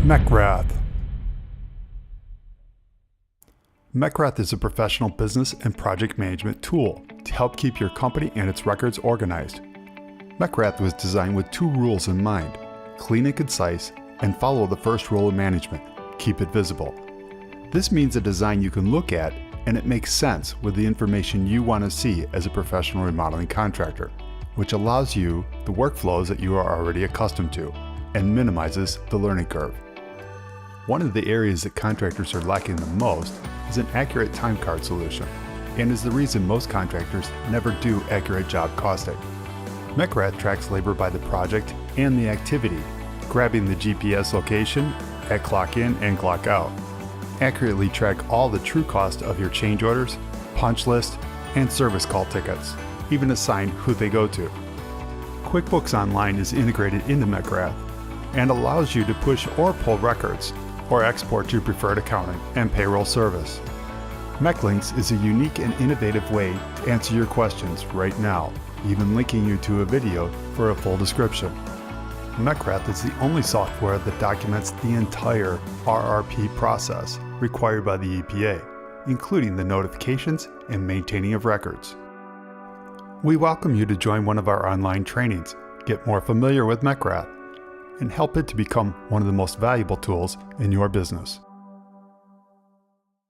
Mecherath. Mecherath is a professional business and project management tool to help keep your company and its records organized. Mecherath was designed with two rules in mind: clean and concise, and follow the first rule of management: keep it visible. This means a design you can look at and it makes sense with the information you want to see as a professional remodeling contractor, which allows you the workflows that you are already accustomed to and minimizes the learning curve. One of the areas that contractors are lacking the most is an accurate time card solution, and is the reason most contractors never do accurate job costing. Mecherath tracks labor by the project and the activity, grabbing the GPS location at clock in and clock out. Accurately track all the true cost of your change orders, punch list, and service call tickets, even assign who they go to. QuickBooks Online is integrated into Mecherath and allows you to push or pull records or export your preferred accounting and payroll service. Mech-links is a unique and innovative way to answer your questions right now, even linking you to a video for a full description. Mecherath is the only software that documents the entire RRP process required by the EPA, including the notifications and maintaining of records. We welcome you to join one of our online trainings, get more familiar with Mecherath, and help it to become one of the most valuable tools in your business.